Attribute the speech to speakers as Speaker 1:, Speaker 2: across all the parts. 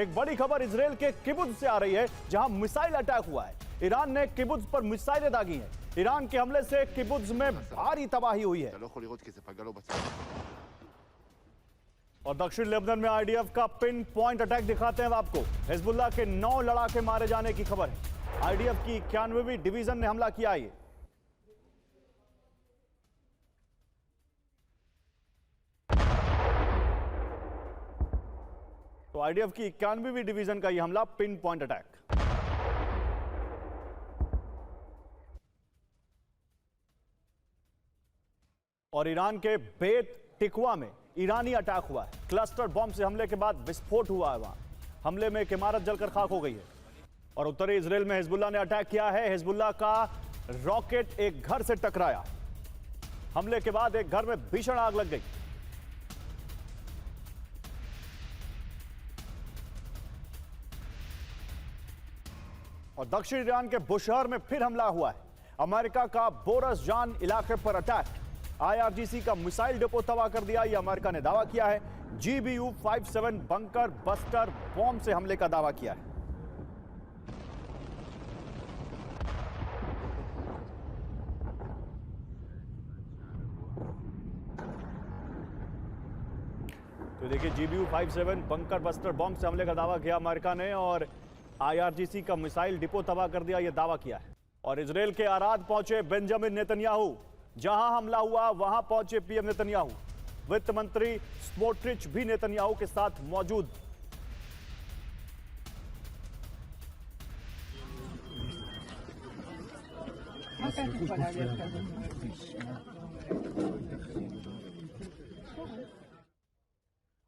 Speaker 1: एक बड़ी खबर इजराइल के किबुत्ज से आ रही है, जहां मिसाइल अटैक हुआ है। ईरान ने किबुत्ज पर मिसाइलें दागी हैं। ईरान के हमले से किबुत्ज में भारी तबाही हुई है। और दक्षिण लेबनान में आईडीएफ का पिन पॉइंट अटैक दिखाते हैं आपको। हिजबुल्लाह के 9 लड़ाके मारे जाने की खबर है। आईडीएफ की 91वीं डिवीजन ने हमला किया है। तो आईडीएफ की 91वीं डिवीजन का यह हमला, पिन पॉइंट अटैक। और ईरान के बेत टिकवा में ईरानी अटैक हुआ है। क्लस्टर बॉम्ब से हमले के बाद विस्फोट हुआ है। वहां हमले में एक इमारत जलकर खाक हो गई है। और उत्तरी इजराइल में हिजबुल्लाह ने अटैक किया है। हिजबुल्लाह का रॉकेट एक घर से टकराया। हमले के बाद एक घर में भीषण आग लग गई। और दक्षिण ईरान के बुशहर में फिर हमला हुआ है। अमेरिका का बोरस जान इलाके पर अटैक। आईआरजीसी का मिसाइल डिपो तबाह कर दिया, यह अमेरिका ने दावा किया है। GBU-57 बंकर बस्टर बॉम्ब से हमले का दावा किया है। तो देखिए, GBU-57 बंकर बस्टर बॉम्ब से हमले का दावा किया अमेरिका ने, और आईआरजीसी का मिसाइल डिपो तबाह कर दिया, यह दावा किया है। और इजराइल के आराद पहुंचे बेंजामिन नेतन्याहू। जहां हमला हुआ वहां पहुंचे पीएम नेतन्याहू। वित्त मंत्री स्मोट्रिच भी नेतन्याहू के साथ मौजूद।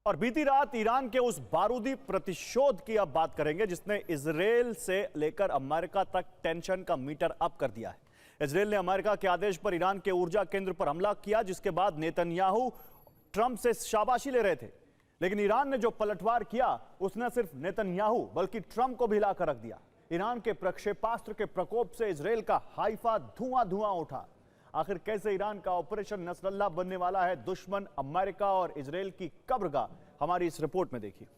Speaker 1: और बीती रात ईरान के उस बारूदी प्रतिशोध की अब बात करेंगे, जिसने इजराइल से लेकर अमेरिका तक टेंशन का मीटर अप कर दिया है। इजराइल ने अमेरिका के आदेश पर ईरान के ऊर्जा केंद्र पर हमला किया, जिसके बाद नेतन्याहू ट्रंप से शाबाशी ले रहे थे। लेकिन ईरान ने जो पलटवार किया, उसने सिर्फ नेतन्याहू बल्कि ट्रंप को भी हिलाकर रख दिया। ईरान के प्रक्षेपास्त्र के प्रकोप से इजराइल का हाइफा धुआं धुआं उठा। आखिर कैसे ईरान का ऑपरेशन नसरल्लाह बनने वाला है दुश्मन अमेरिका और इजराइल की कब्रगाह, हमारी इस रिपोर्ट में देखिए।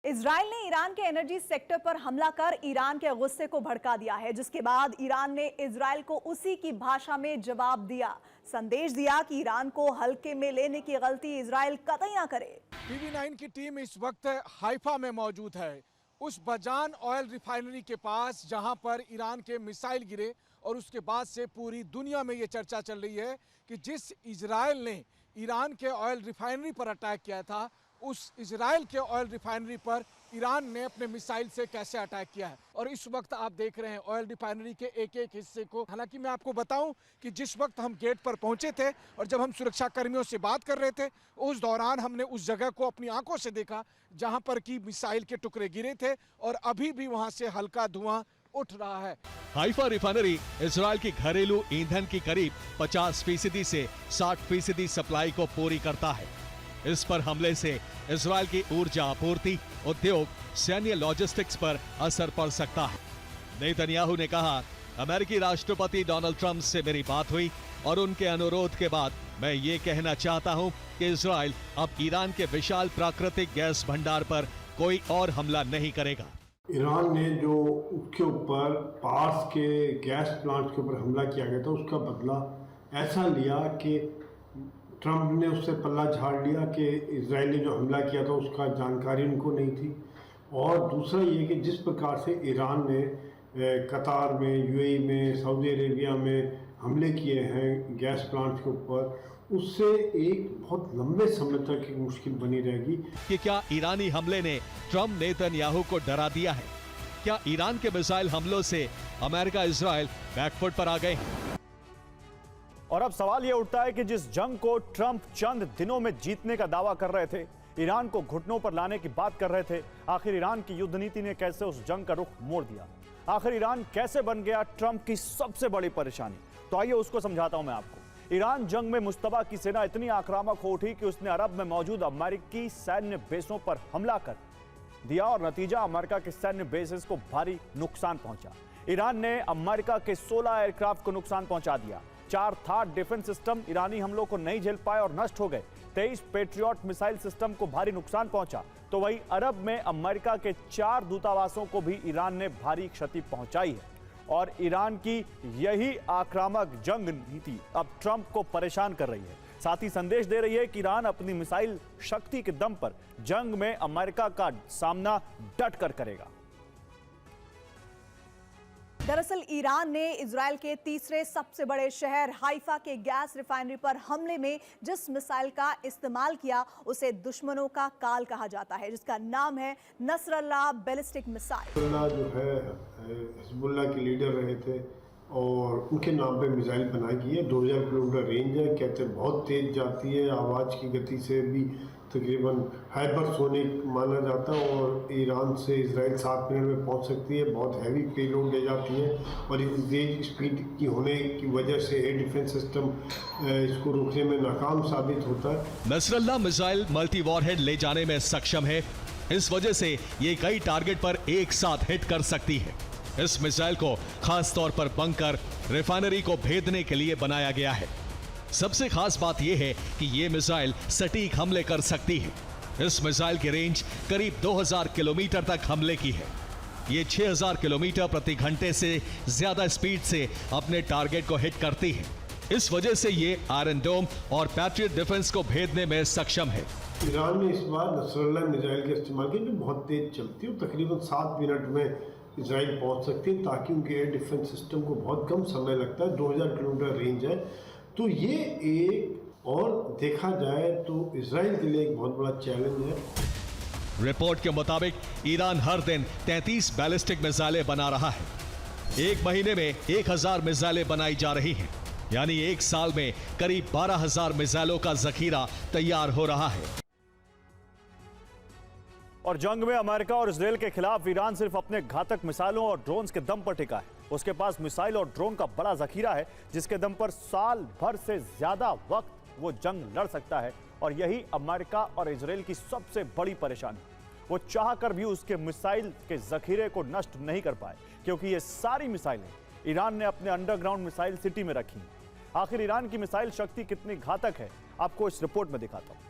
Speaker 2: इजराइल ने ईरान के एनर्जी सेक्टर पर हमला कर ईरान के गुस्से को भड़का दिया है, जिसके बाद ईरान ने इजराइल को उसी की भाषा में जवाब दिया। संदेश दिया कि ईरान को हल्के में लेने की गलती इजराइल कतई ना करे।
Speaker 3: TV9 की टीम इस वक्त हाइफा में मौजूद है, उस बजान ऑयल रिफाइनरी के पास जहां पर ईरान के मिसाइल गिरे। और उसके बाद से पूरी दुनिया में ये चर्चा चल रही है कि जिस इजराइल ने ईरान के ऑयल रिफाइनरी पर अटैक किया था, उस इजराइल के ऑयल रिफाइनरी पर ईरान ने अपने मिसाइल से कैसे अटैक किया है। और इस वक्त आप देख रहे हैं ऑयल रिफाइनरी के एक एक हिस्से को। हालांकि मैं आपको बताऊं कि जिस वक्त हम गेट पर पहुंचे थे और जब हम सुरक्षा कर्मियों से बात कर रहे थे, उस दौरान हमने उस जगह को अपनी आंखों से देखा जहां पर की मिसाइल के टुकड़े गिरे थे, और अभी भी वहां से हल्का धुआं उठ रहा है।
Speaker 4: हाइफा रिफाइनरी इजराइल की घरेलू ईंधन की करीब 50% से 60% सप्लाई को पूरी करता है। इस पर हमले से इजराइल की ऊर्जा आपूर्ति, उद्योग, सैन्य लॉजिस्टिक्स पर असर पड़ सकता है। नेतन्याहू ने कहा, अमेरिकी राष्ट्रपति डोनाल्ड ट्रंप से मेरी बात हुई और उनके अनुरोध के बाद मैं ये कहना चाहता हूं कि इजराइल अब ईरान के विशाल प्राकृतिक गैस भंडार पर कोई और हमला नहीं करेगा।
Speaker 5: ईरान ने जो उसके ऊपर पास के गैस प्लांट के ऊपर हमला किया गया था, उसका बदला ऐसा लिया कि ट्रंप ने उससे पल्ला झाड़ लिया कि इजराइल ने जो हमला किया था उसका जानकारी उनको नहीं थी। और दूसरा ये कि जिस प्रकार से ईरान ने कतार में, यूएई में, सऊदी अरेबिया में हमले किए हैं गैस प्लांट के ऊपर, उससे एक बहुत लंबे समय तक एक मुश्किल बनी रहेगी।
Speaker 4: कि क्या ईरानी हमले ने ट्रंप नेतन्याहू को डरा दिया है? क्या ईरान के मिसाइल हमलों से अमेरिका इजराइल बैकफुट पर आ गए हैं?
Speaker 1: और अब सवाल यह उठता है कि जिस जंग को ट्रंप चंद दिनों में जीतने का दावा कर रहे थे, ईरान को घुटनों पर लाने की बात कर रहे थे, आखिर ईरान की युद्ध नीति ने कैसे उस जंग का रुख मोड़ दिया? आखिर ईरान कैसे बन गया ट्रंप की सबसे बड़ी परेशानी? तो आइए उसको समझाता हूं मैं आपको। ईरान जंग में मुस्तफा की सेना इतनी आक्रामक हो उठी कि उसने अरब में मौजूद अमेरिकी सैन्य बेसों पर हमला कर दिया, और नतीजा अमेरिका के सैन्य बेसेस को भारी नुकसान पहुंचा। ईरान ने अमेरिका के 16 एयरक्राफ्ट को नुकसान पहुंचा दिया। 4 थार डिफेंस सिस्टम ईरानी हमलों को नहीं झेल पाए और नष्ट हो गए। 23 पेट्रियट मिसाइल सिस्टम को भारी नुकसान पहुंचा, तो वहीं अरब में अमेरिका के 4 दूतावासों को भी ईरान ने भारी क्षति पहुंचाई है। और ईरान की यही आक्रामक जंग नीति अब ट्रंप को परेशान कर रही है। साथ ही संदेश दे रही है कि ईरान अपनी मिसाइल शक्ति के दम पर जंग में अमेरिका का सामना डट कर करेगा।
Speaker 2: दरअसल ईरान ने इजराइल के तीसरे सबसे बड़े शहर हाइफा के गैस रिफाइनरी पर हमले में जिस मिसाइल का इस्तेमाल किया उसे दुश्मनों का काल कहा जाता है, जिसका नाम है नसरल्लाह बैलिस्टिक मिसाइल।
Speaker 5: जो है हिजबुल्लाह के लीडर रहे थे और उनके नाम पे मिसाइल बनाई गई है। 2000 किलोमीटर रेंज है, कहते हैं बहुत तेज जाती है, आवाज़ की गति से भी तकरीबन हाइपरसोनिक माना जाता है और ईरान से इजराइल 7 मिनट में पहुंच सकती है। बहुत हैवी पेलोड ले जाती है और इस तेज स्पीड की होने की वजह से एयर डिफेंस सिस्टम इसको रोकने में नाकाम साबित होता है।
Speaker 4: नसरल्लाह मिसाइल मल्टी वॉरहेड ले जाने में सक्षम है। इस वजह से ये कई टारगेट पर एक साथ हिट कर सकती है। इस मिसाइल को खास तौर पर बंकर रिफाइनरी को भेदने के लिए बनाया गया है। सबसे खास बात यह है कि यह मिसाइल सटीक हमले कर सकती है। इस मिसाइल की रेंज करीब 2000 किलोमीटर तक हमले की है। ये 6000 किलोमीटर प्रति घंटे से ज्यादा स्पीड से अपने टारगेट को हिट करती है। इस वजह से ये आयरन डोम और पैट्रियट डिफेंस को भेदने में सक्षम है।
Speaker 5: ईरान ने इस बार नसरल्लाह मिसाइल का इस्तेमाल किया जो बहुत तेज चलती है, तकरीबन 7 मिनट में इजराइल पहुंच सकती है, ताकि उनके एयर डिफेंस सिस्टम को बहुत कम समय लगता है। 2000 किलोमीटर रेंज है, तो ये एक और देखा जाए तो इजराइल के लिए एक बहुत बड़ा चैलेंज है।
Speaker 4: रिपोर्ट के मुताबिक ईरान हर दिन 33 बैलिस्टिक मिसाइलें बना रहा है। एक महीने में 1000 मिसाइलें बनाई जा रही हैं, यानी एक साल में करीब 12000 मिसाइलों का जखीरा तैयार हो रहा है।
Speaker 1: और जंग में अमेरिका और इजराइल के खिलाफ ईरान सिर्फ अपने घातक मिसाइलों और ड्रोन्स के दम पर टिका है। उसके पास मिसाइल और ड्रोन का बड़ा जखीरा है, जिसके दम पर साल भर से ज्यादा वक्त वो जंग लड़ सकता है। और यही अमेरिका और इजराइल की सबसे बड़ी परेशानी। वो चाह कर भी उसके मिसाइल के जखीरे को नष्ट नहीं कर पाए, क्योंकि ये सारी मिसाइलें ईरान ने अपने अंडरग्राउंड मिसाइल सिटी में रखी हैं। आखिर ईरान की मिसाइल शक्ति कितनी घातक है, आपको इस रिपोर्ट में दिखाता हूं।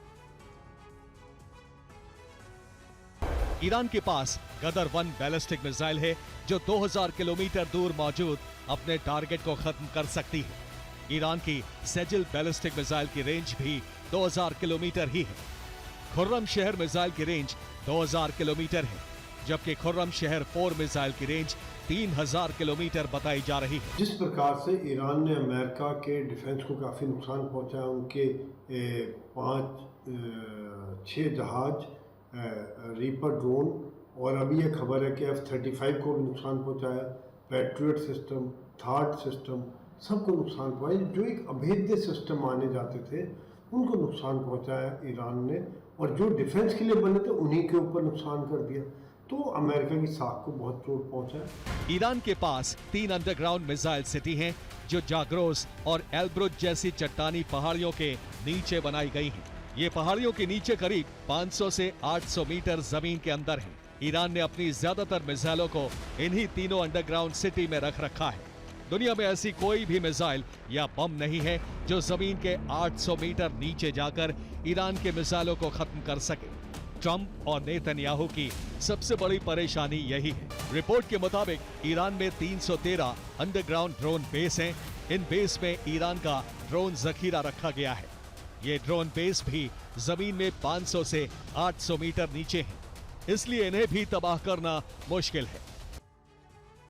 Speaker 4: ईरान के पास गदर 1 बैलिस्टिक मिसाइल है जो 2000 किलोमीटर दूर मौजूद अपने टारगेट को खत्म कर सकती है। ईरान की सेजिल बैलिस्टिक मिसाइल की रेंज भी 2000 किलोमीटर ही है। खुर्रम शहर मिसाइल की रेंज 2000 किलोमीटर है, जबकि खुर्रम शहर 4 मिसाइल की रेंज 3000 किलोमीटर बताई जा रही है।
Speaker 5: जिस प्रकार से ईरान ने अमेरिका के डिफेंस को काफ़ी नुकसान पहुंचाया, उनके 5-6 जहाज, रीपर ड्रोन, और अभी ये खबर है कि F-35 को भी नुकसान पहुंचाया, पैट्रियट सिस्टम, थार्ड सिस्टम, सबको नुकसान पहुंचाया। जो एक अभेद्य सिस्टम माने जाते थे उनको नुकसान पहुंचाया ईरान ने, और जो डिफेंस के लिए बने थे उन्हीं के ऊपर नुकसान कर दिया। तो अमेरिका की साख को बहुत चोट पहुंचा।
Speaker 4: ईरान के पास 3 अंडरग्राउंड मिसाइल सिटी हैं जो जाग्रोस और एल्ब्रुज जैसी चट्टानी पहाड़ियों के नीचे बनाई गई हैं। ये पहाड़ियों के नीचे करीब 500 से 800 मीटर जमीन के अंदर है। ईरान ने अपनी ज्यादातर मिसाइलों को इन्हीं तीनों अंडरग्राउंड सिटी में रख रखा है। दुनिया में ऐसी कोई भी मिसाइल या बम नहीं है जो जमीन के 800 मीटर नीचे जाकर ईरान के मिसाइलों को खत्म कर सके। ट्रंप और नेतन्याहू की सबसे बड़ी परेशानी यही है। रिपोर्ट के मुताबिक ईरान में 313 अंडरग्राउंड ड्रोन बेस हैं। इन बेस में ईरान का ड्रोन जखीरा रखा गया है। ये ड्रोन बेस भी जमीन में 500 से 800 मीटर नीचे हैं, इसलिए इन्हें भी तबाह करना मुश्किल है।